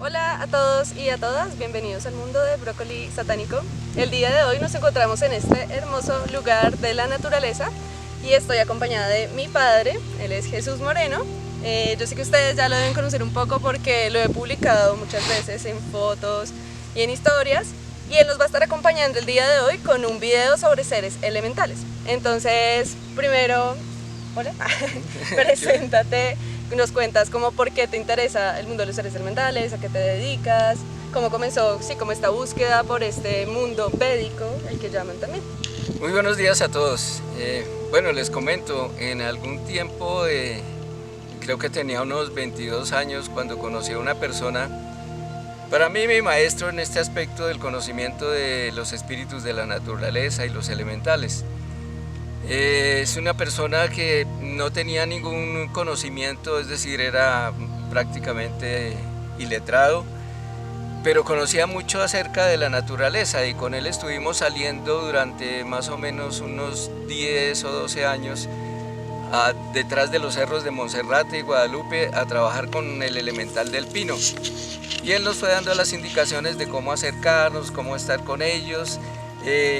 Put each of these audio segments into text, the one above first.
Hola a todos y a todas, bienvenidos al mundo de Brócoli Satánico. El día de hoy nos encontramos en este hermoso lugar de la naturaleza y estoy acompañada de mi padre, él es Jesús Moreno. Yo sé que ustedes ya lo deben conocer un poco porque lo he publicado muchas veces en fotos y en historias, y él nos va a estar acompañando el día de hoy con un video sobre seres elementales. Entonces, primero, hola, preséntate. Nos cuentas como por qué te interesa el mundo de los seres elementales, a qué te dedicas, cómo comenzó, como esta búsqueda por este mundo védico, el que llaman también. Muy buenos días a todos. Bueno, les comento, en algún tiempo, creo que tenía unos 22 años cuando conocí a una persona, para mí mi maestro en este aspecto del conocimiento de los espíritus de la naturaleza y los elementales. Es una persona que no tenía ningún conocimiento, es decir, era prácticamente iletrado, pero conocía mucho acerca de la naturaleza, y con él estuvimos saliendo durante más o menos unos 10 o 12 años detrás de los cerros de Monserrate y Guadalupe a trabajar con el elemental del pino. Y él nos fue dando las indicaciones de cómo acercarnos, cómo estar con ellos,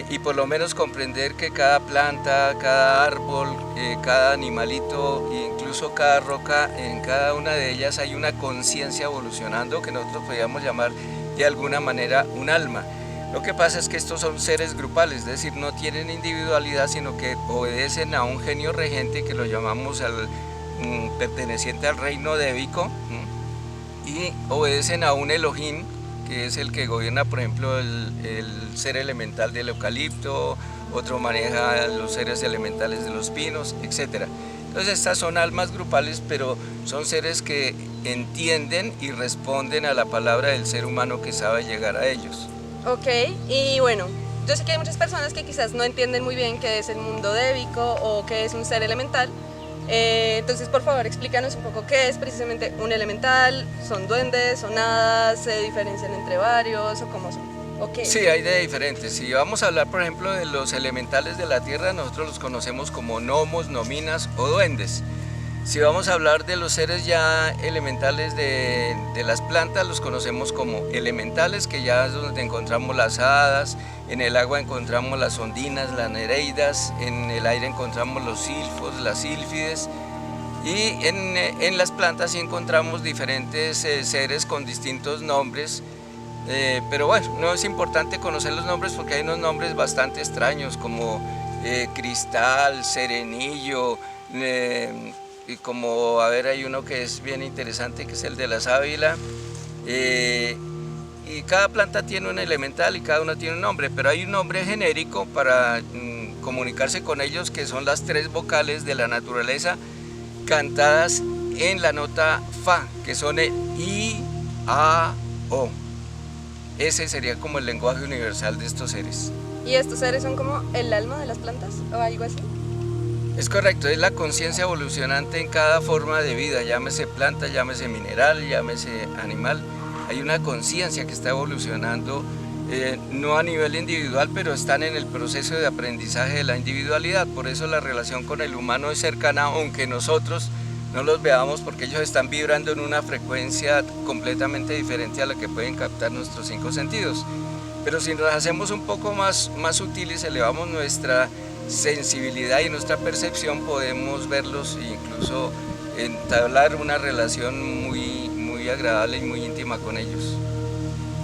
y por lo menos comprender que cada planta, cada árbol, cada animalito, incluso cada roca, en cada una de ellas hay una conciencia evolucionando que nosotros podríamos llamar de alguna manera un alma. Lo que pasa es que estos son seres grupales, es decir, no tienen individualidad, sino que obedecen a un genio regente que lo llamamos perteneciente al reino débico, y obedecen a un Elohim, que es el que gobierna, por ejemplo, el ser elemental del eucalipto, otro maneja los seres elementales de los pinos, etc. Entonces estas son almas grupales, pero son seres que entienden y responden a la palabra del ser humano que sabe llegar a ellos. Ok, y bueno, yo sé que hay muchas personas que quizás no entienden muy bien qué es el mundo débico o qué es un ser elemental. Entonces, por favor, explícanos un poco qué es precisamente un elemental. ¿Son duendes, son hadas, se diferencian entre varios o cómo son? Okay. Sí, hay de diferentes. Si vamos a hablar, por ejemplo, de los elementales de la tierra, nosotros los conocemos como gnomos, nominas o duendes. Si vamos a hablar de los seres ya elementales de las plantas, los conocemos como elementales, que ya es donde encontramos las hadas. En el agua encontramos las ondinas, las nereidas, en el aire encontramos los silfos, las sílfides, y en las plantas sí encontramos diferentes seres con distintos nombres, pero bueno, no es importante conocer los nombres porque hay unos nombres bastante extraños como cristal, serenillo, y como, hay uno que es bien interesante, que es el de la sábila. Y cada planta tiene un elemental y cada uno tiene un nombre, pero hay un nombre genérico para comunicarse con ellos, que son las 3 vocales de la naturaleza cantadas en la nota Fa, que son el I, A, O. Ese sería como el lenguaje universal de estos seres. ¿Y estos seres son como el alma de las plantas o algo así? Es correcto, es la conciencia evolucionante en cada forma de vida, llámese planta, llámese mineral, llámese animal. Hay una conciencia que está evolucionando, no a nivel individual, pero están en el proceso de aprendizaje de la individualidad. Por eso la relación con el humano es cercana, aunque nosotros no los veamos, porque ellos están vibrando en una frecuencia completamente diferente a la que pueden captar nuestros 5 sentidos. Pero si nos hacemos un poco más sutiles, elevamos nuestra sensibilidad y nuestra percepción, podemos verlos e incluso entablar una relación muy agradable y muy íntima con ellos.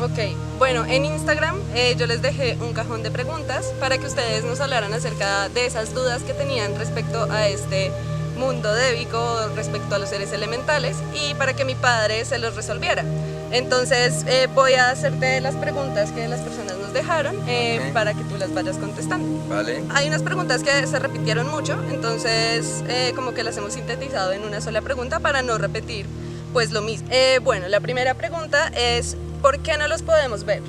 Ok, bueno, en Instagram yo les dejé un cajón de preguntas para que ustedes nos hablaran acerca de esas dudas que tenían respecto a este mundo débico, respecto a los seres elementales, y para que mi padre se los resolviera. Entonces voy a hacerte las preguntas que las personas nos dejaron, okay, para que tú las vayas contestando. Vale. Hay unas preguntas que se repitieron mucho, entonces como que las hemos sintetizado en una sola pregunta para no repetir pues lo mismo. Bueno, la primera pregunta es ¿por qué no los podemos ver?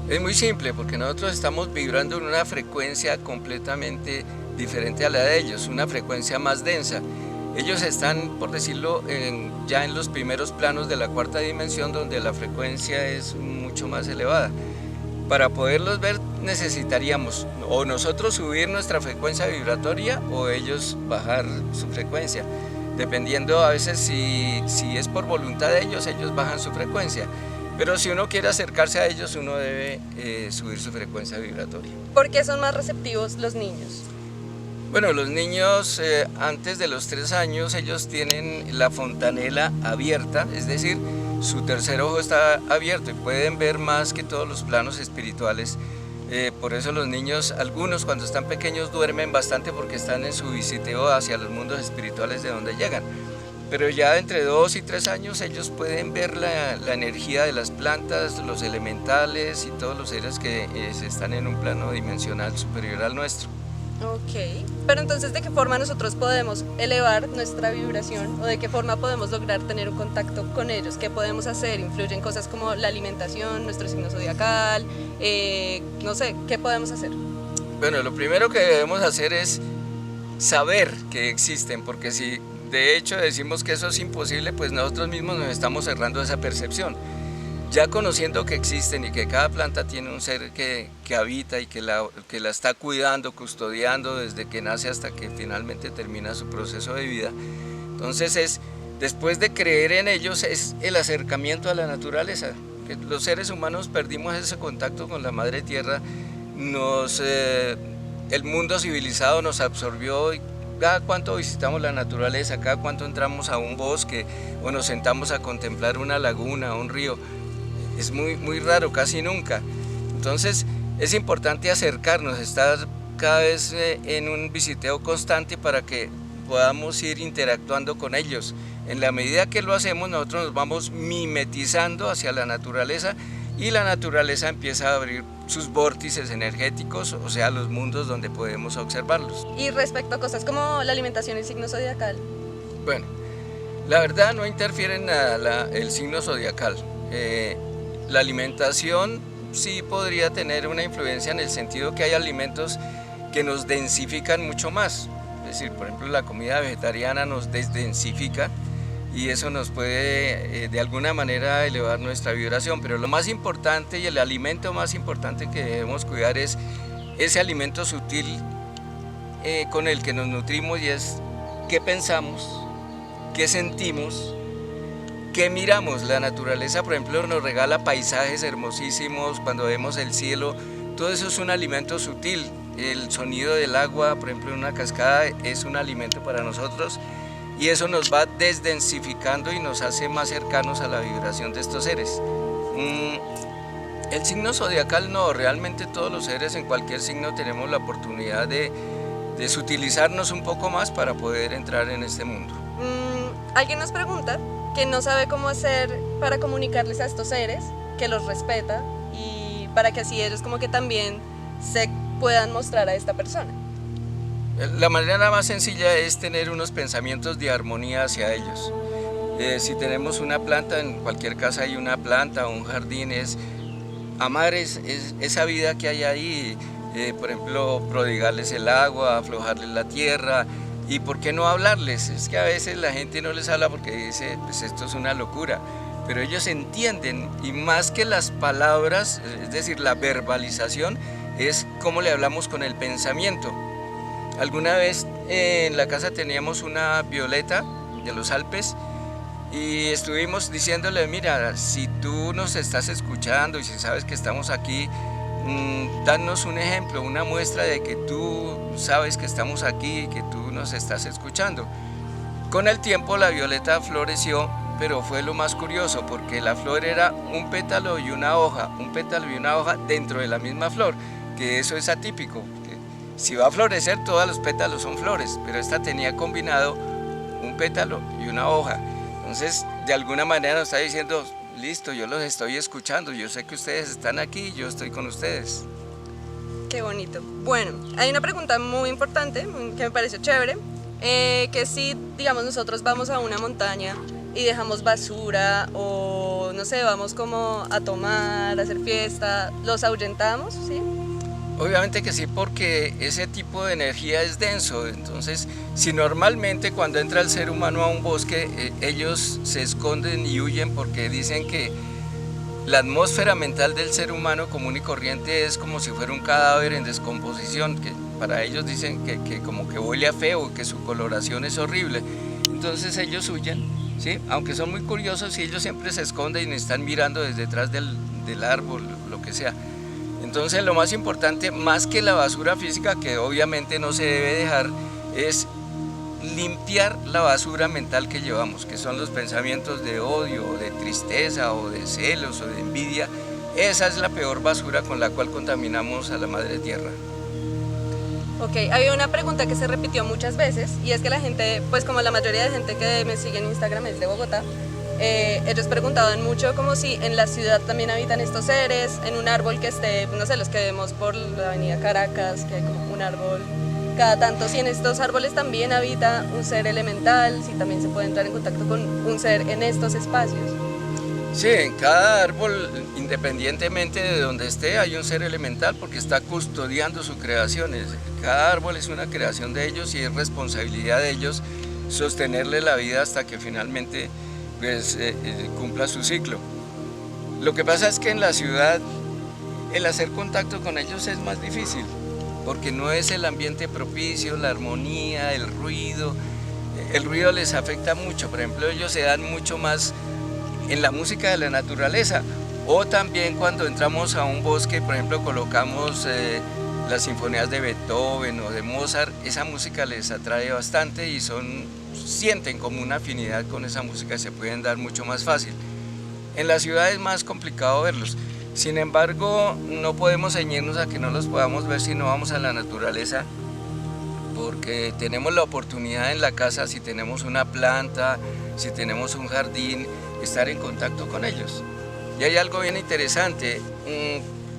Es muy simple, porque nosotros estamos vibrando en una frecuencia completamente diferente a la de ellos, una frecuencia más densa. Ellos están, por decirlo, ya en los primeros planos de la 4ª dimensión, donde la frecuencia es mucho más elevada. Para poderlos ver necesitaríamos o nosotros subir nuestra frecuencia vibratoria o ellos bajar su frecuencia. dependiendo a veces si es por voluntad de ellos, ellos bajan su frecuencia. Pero si uno quiere acercarse a ellos, uno debe subir su frecuencia vibratoria. ¿Por qué son más receptivos los niños? Bueno, los niños antes de los 3 años, ellos tienen la fontanela abierta, es decir, su tercer ojo está abierto y pueden ver más que todos los planos espirituales. Por eso los niños, algunos cuando están pequeños duermen bastante porque están en su visiteo hacia los mundos espirituales de donde llegan. Pero ya entre 2 y 3 años ellos pueden ver la energía de las plantas, los elementales y todos los seres que están en un plano dimensional superior al nuestro. Ok, pero entonces ¿de qué forma nosotros podemos elevar nuestra vibración o de qué forma podemos lograr tener un contacto con ellos? ¿Qué podemos hacer? ¿Influyen cosas como la alimentación, nuestro signo zodiacal? No sé, ¿qué podemos hacer? Bueno, lo primero que debemos hacer es saber que existen, porque si de hecho decimos que eso es imposible, pues nosotros mismos nos estamos cerrando esa percepción. Ya conociendo que existen y que cada planta tiene un ser que habita y que la está cuidando, custodiando desde que nace hasta que finalmente termina su proceso de vida. Entonces después de creer en ellos es el acercamiento a la naturaleza. Que los seres humanos perdimos ese contacto con la madre tierra, el mundo civilizado nos absorbió. Cada cuánto visitamos la naturaleza, cada cuánto entramos a un bosque o nos sentamos a contemplar una laguna, un río. Es muy raro, casi nunca. Entonces es importante acercarnos, estar cada vez en un visiteo constante para que podamos ir interactuando con ellos. En la medida que lo hacemos, nosotros nos vamos mimetizando hacia la naturaleza y la naturaleza empieza a abrir sus vórtices energéticos, o sea, los mundos donde podemos observarlos. Y respecto a cosas como la alimentación y el signo zodiacal. Bueno, la verdad no interfiere en nada el signo zodiacal. La alimentación sí podría tener una influencia en el sentido que hay alimentos que nos densifican mucho más. Es decir, por ejemplo, la comida vegetariana nos desdensifica y eso nos puede de alguna manera elevar nuestra vibración. Pero lo más importante y el alimento más importante que debemos cuidar es ese alimento sutil con el que nos nutrimos, y es qué pensamos, qué sentimos, ¿qué miramos? La naturaleza, por ejemplo, nos regala paisajes hermosísimos cuando vemos el cielo. Todo eso es un alimento sutil. El sonido del agua, por ejemplo, en una cascada es un alimento para nosotros y eso nos va desdensificando y nos hace más cercanos a la vibración de estos seres. El signo zodiacal no, realmente todos los seres en cualquier signo tenemos la oportunidad de sutilizarnos un poco más para poder entrar en este mundo. Alguien nos pregunta que no sabe cómo hacer para comunicarles a estos seres, que los respeta y para que así ellos como que también se puedan mostrar a esta persona. La manera más sencilla es tener unos pensamientos de armonía hacia ellos. Si tenemos una planta, en cualquier casa hay una planta o un jardín, es amar esa vida que hay ahí, por ejemplo, prodigarles el agua, aflojarles la tierra. ¿Y por qué no hablarles? Es que a veces la gente no les habla porque dice, pues esto es una locura, pero ellos entienden, y más que las palabras, es decir, la verbalización, es cómo le hablamos con el pensamiento. Alguna vez en la casa teníamos una violeta de los Alpes y estuvimos diciéndole, mira, si tú nos estás escuchando y si sabes que estamos aquí, danos un ejemplo, una muestra de que tú sabes que estamos aquí y que tú nos estás escuchando. Con el tiempo la violeta floreció, pero fue lo más curioso porque la flor era un pétalo y una hoja dentro de la misma flor, que eso es atípico. Si va a florecer, todos los pétalos son flores, pero esta tenía combinado un pétalo y una hoja. Entonces, de alguna manera nos está diciendo, listo, yo los estoy escuchando, yo sé que ustedes están aquí, yo estoy con ustedes. Qué bonito. Bueno, hay una pregunta muy importante que me pareció chévere, que si, digamos, nosotros vamos a una montaña y dejamos basura o, no sé, vamos como a tomar, a hacer fiesta, ¿los ahuyentamos? ¿Sí? Obviamente que sí, porque ese tipo de energía es denso. Entonces, si normalmente cuando entra el ser humano a un bosque, ellos se esconden y huyen porque dicen que la atmósfera mental del ser humano común y corriente es como si fuera un cadáver en descomposición, que para ellos dicen que como que huele a feo, que su coloración es horrible. entonces ellos huyen, ¿sí? Aunque son muy curiosos y ellos siempre se esconden y están mirando desde detrás del árbol, lo que sea. Entonces lo más importante, más que la basura física, que obviamente no se debe dejar, es limpiar la basura mental que llevamos, que son los pensamientos de odio, o de tristeza, o de celos, o de envidia. Esa es la peor basura con la cual contaminamos a la madre tierra. Ok, había una pregunta que se repitió muchas veces y es que la gente, pues como la mayoría de gente que me sigue en Instagram es de Bogotá, ellos preguntaban mucho como si en la ciudad también habitan estos seres, en un árbol que esté, no sé, los que vemos por la avenida Caracas, que hay como un árbol cada tanto, si en estos árboles también habita un ser elemental, si también se puede entrar en contacto con un ser en estos espacios. Sí, en cada árbol, independientemente de donde esté, hay un ser elemental porque está custodiando sus creaciones. Cada árbol es una creación de ellos y es responsabilidad de ellos sostenerle la vida hasta que finalmente pues, cumpla su ciclo. Lo que pasa es que en la ciudad el hacer contacto con ellos es más difícil porque no es el ambiente propicio, la armonía, el ruido les afecta mucho. Por ejemplo, ellos se dan mucho más en la música de la naturaleza, o también cuando entramos a un bosque, por ejemplo, colocamos las sinfonías de Beethoven o de Mozart, esa música les atrae bastante y sienten como una afinidad con esa música y se pueden dar mucho más fácil. En la ciudad es más complicado verlos, sin embargo, no podemos ceñirnos a que no los podamos ver si no vamos a la naturaleza, porque tenemos la oportunidad en la casa, si tenemos una planta, si tenemos un jardín, estar en contacto con ellos. Y hay algo bien interesante,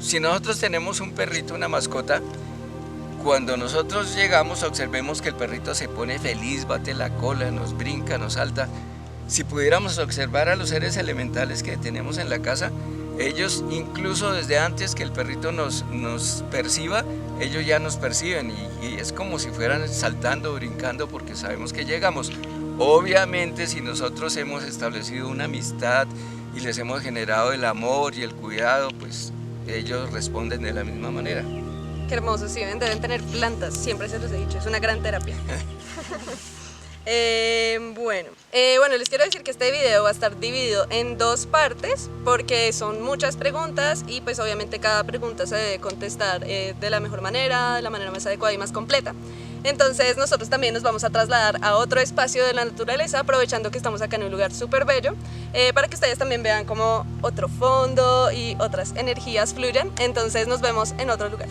si nosotros tenemos un perrito, una mascota, cuando nosotros llegamos observemos que el perrito se pone feliz, bate la cola, nos brinca, nos salta. Si pudiéramos observar a los seres elementales que tenemos en la casa, ellos incluso desde antes que el perrito nos perciba, ellos ya nos perciben y es como si fueran saltando, brincando porque sabemos que llegamos. Obviamente si nosotros hemos establecido una amistad y les hemos generado el amor y el cuidado, pues ellos responden de la misma manera. Qué hermoso, sí, deben tener plantas, siempre se los he dicho, es una gran terapia. Bueno, les quiero decir que este video va a estar dividido en dos partes porque son muchas preguntas y pues obviamente cada pregunta se debe contestar de la mejor manera, de la manera más adecuada y más completa. Entonces nosotros también nos vamos a trasladar a otro espacio de la naturaleza, aprovechando que estamos acá en un lugar súper bello, para que ustedes también vean como otro fondo y otras energías fluyan. Entonces nos vemos en otro lugar.